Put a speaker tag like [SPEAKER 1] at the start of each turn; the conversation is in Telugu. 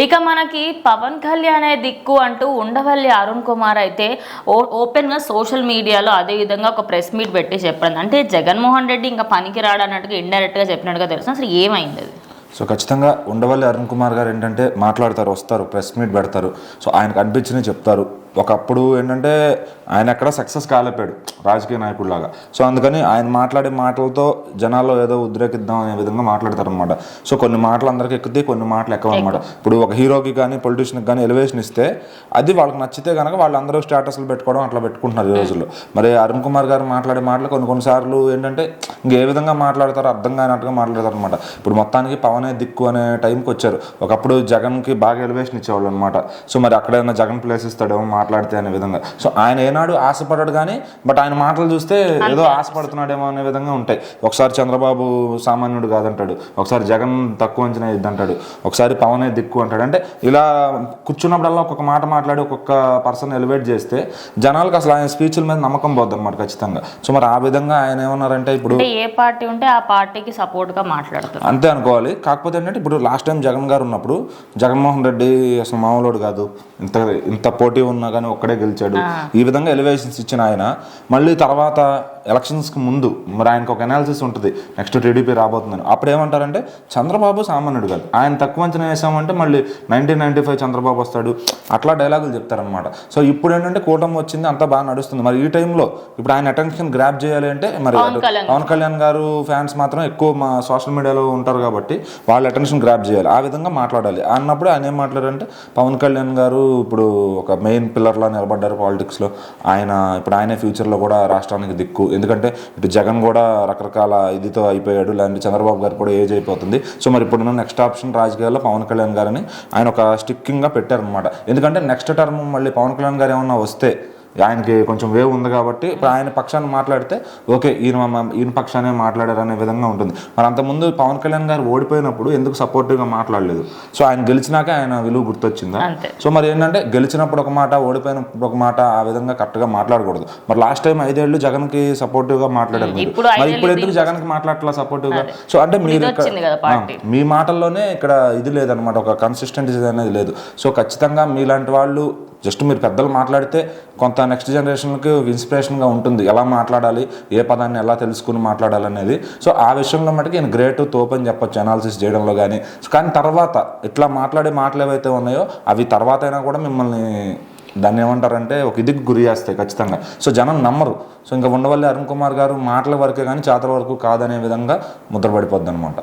[SPEAKER 1] ఇక మనకి పవన్ కళ్యాణ్ దిక్కు అంటూ ఉండవల్లి అరుణ్ కుమార్ అయితే ఓపెన్గా సోషల్ మీడియాలో అదే విధంగా ఒక ప్రెస్ మీట్ పెట్టి చెప్పండి. అంటే జగన్మోహన్ రెడ్డి ఇంకా పనికి రాడన్నట్టుగా ఇండైరెక్ట్గా చెప్పినట్టుగా తెలుసు. అసలు ఏమైంది అది?
[SPEAKER 2] సో ఖచ్చితంగా ఉండవల్లి అరుణ్ కుమార్ గారు ఏంటంటే మాట్లాడతారు, వస్తారు, ప్రెస్ మీట్ పెడతారు. సో ఆయనకు అనిపించినవి చెప్తారు. ఒకప్పుడు ఏంటంటే ఆయన ఎక్కడ సక్సెస్ కాలేపాడు రాజకీయ నాయకుడిలాగా. సో అందుకని ఆయన మాట్లాడే మాటలతో జనాల్లో ఏదో ఉద్రేకిద్దాం అనే విధంగా మాట్లాడతారనమాట. సో కొన్ని మాటలు అందరికీ ఎక్కుతాయి, కొన్ని మాటలు ఎక్కువ అనమాట. ఇప్పుడు ఒక హీరోకి కానీ పొలిటీషియన్కి కానీ ఎలివేషన్ ఇస్తే అది వాళ్ళకి నచ్చితే కనుక వాళ్ళందరూ స్టేటస్లు పెట్టుకోవడం అట్లా పెట్టుకుంటున్నారు ఈ రోజుల్లో. మరి అరుణ్ కుమార్ గారు మాట్లాడే మాటలు కొన్నిసార్లు ఏంటంటే ఇంకే విధంగా మాట్లాడతారో అర్థం కానట్టుగా మాట్లాడతారు అనమాట. ఇప్పుడు మొత్తానికి పవనే దిక్కు అనే టైంకి వచ్చారు. ఒకప్పుడు జగన్కి బాగా ఎలివేషన్ ఇచ్చేవాళ్ళు అనమాట. సో మరి అక్కడైనా జగన్ ప్లేస్ ఇస్తాడేమో మాట్లాడితే అనే విధంగా. సో ఆయన ఏనాడు ఆశపడ్డాడు కానీ బట్ ఆయన మాటలు చూస్తే ఏదో ఆశపడుతున్నాడేమో అనే విధంగా ఉంటాయి. ఒకసారి చంద్రబాబు సామాన్యుడు కాదంటాడు, ఒకసారి జగన్ తక్కువ అంచనా ఇద్దంటాడు, ఒకసారి పవనే దిక్కు అంటాడు. అంటే ఇలా కూర్చున్నప్పుడల్లా ఒక్కొక్క మాట మాట్లాడి ఒక్కొక్క పర్సన్ ఎలివేట్ చేస్తే జనాలకు అసలు ఆయన స్పీచ్ల మీద నమ్మకం పోద్ది అనమాట ఖచ్చితంగా. సో మరి ఆ విధంగా ఆయన ఏమన్నారంటే ఇప్పుడు
[SPEAKER 1] ఏ పార్టీ ఉంటే ఆ పార్టీకి సపోర్ట్ గా మాట్లాడుతారు
[SPEAKER 2] అంతే అనుకోవాలి. కాకపోతే ఏంటంటే ఇప్పుడు లాస్ట్ టైం జగన్ గారు ఉన్నప్పుడు జగన్మోహన్ రెడ్డి అసలు మామూలుడు కాదు, ఇంత పోటీ ఉన్నా కానీ ఒక్కడే గెలిచాడు, ఈ విధంగా ఎలివేషన్స్ ఇచ్చిన ఆయన మళ్ళీ తర్వాత ఎలక్షన్స్కి ముందు మరి ఆయనకు ఒక అనాలిసిస్ ఉంటుంది, నెక్స్ట్ టీడీపీ రాబోతుందని. అప్పుడు ఏమంటారంటే చంద్రబాబు సామాన్యుడు కాదు, ఆయన తక్కువ అంచనా వేసామంటే మళ్ళీ 1995 చంద్రబాబు వస్తాడు, అట్లా డైలాగులు చెప్తారనమాట. సో ఇప్పుడు ఏంటంటే కూటమి వచ్చింది, అంతా బాగా నడుస్తుంది. మరి ఈ టైంలో ఇప్పుడు ఆయన అటెన్షన్ గ్రాప్ చేయాలి అంటే మరి పవన్ కళ్యాణ్ గారు ఫ్యాన్స్ మాత్రం ఎక్కువ మా సోషల్ మీడియాలో ఉంటారు కాబట్టి వాళ్ళ అటెన్షన్ గ్రాప్ చేయాలి, ఆ విధంగా మాట్లాడాలి అన్నప్పుడు ఆయన ఏం మాట్లాడారంటే పవన్ కళ్యాణ్ గారు ఇప్పుడు ఒక మెయిన్ పిల్లర్లా నిలబడ్డారు పాలిటిక్స్లో. ఇప్పుడు ఆయనే ఫ్యూచర్లో కూడా రాష్ట్రానికి దిక్కు. ఎందుకంటే ఇటు జగన్ కూడా రకరకాల ఇదితో అయిపోయాడు, లేదంటే చంద్రబాబు గారు కూడా ఏజ్ అయిపోతుంది. సో మరి ఇప్పుడున్న నెక్స్ట్ ఆప్షన్ రాజకీయాల్లో పవన్ కళ్యాణ్ గారిని ఆయన ఒక స్టిక్కింగ్గా పెట్టారనమాట. ఎందుకంటే నెక్స్ట్ టర్మ్ మళ్ళీ పవన్ కళ్యాణ్ గారు ఏమన్నా వస్తే ఆయనకి కొంచెం వేవ్ ఉంది కాబట్టి ఇప్పుడు ఆయన పక్షాన్ని మాట్లాడితే ఓకే ఈయన పక్షానే మాట్లాడారు అనే విధంగా ఉంటుంది. మరి అంతకుముందు పవన్ కళ్యాణ్ గారు ఓడిపోయినప్పుడు ఎందుకు సపోర్టివ్గా మాట్లాడలేదు? సో ఆయన గెలిచినాక ఆయన విలువ గుర్తొచ్చిందా? సో మరి ఏంటంటే గెలిచినప్పుడు ఒక మాట, ఓడిపోయినప్పుడు ఒక మాట, ఆ విధంగా కరెక్ట్గా మాట్లాడకూడదు. మరి లాస్ట్ టైం 5 ఏళ్ళు జగన్కి సపోర్టివ్గా మాట్లాడారు, మరి ఇప్పుడు ఎందుకు జగన్కి మాట్లాడట్లా సపోర్టివ్గా? సో అంటే మీరు మీ మాటల్లోనే ఇక్కడ ఇది లేదనమాట, ఒక కన్సిస్టెన్సీ అనేది లేదు. సో ఖచ్చితంగా మీలాంటి వాళ్ళు జస్ట్ మీరు పెద్దలు మాట్లాడితే కొంత నెక్స్ట్ జనరేషన్కి ఇన్స్పిరేషన్గా ఉంటుంది, ఎలా మాట్లాడాలి, ఏ పదాన్ని ఎలా తెలుసుకుని మాట్లాడాలి అనేది. సో ఆ విషయంలో మటుకు నేను గ్రేట్ తోపు అని చెప్పొచ్చు అనాలిసిస్ చేయడంలో కానీ. కానీ తర్వాత ఇట్లా మాట్లాడే మాటలు ఏవైతే ఉన్నాయో అవి తర్వాత అయినా కూడా మిమ్మల్ని దాన్ని ఏమంటారంటే ఒక ఇదికి గురి చేస్తాయి ఖచ్చితంగా. సో జనం నమ్మరు. సో ఇంకా ఉండవల్లి అరుణ్ కుమార్ గారు మాటల వరకే కానీ చేతల వరకు కాదనే విధంగా ముద్రపడిపోద్ది అనమాట.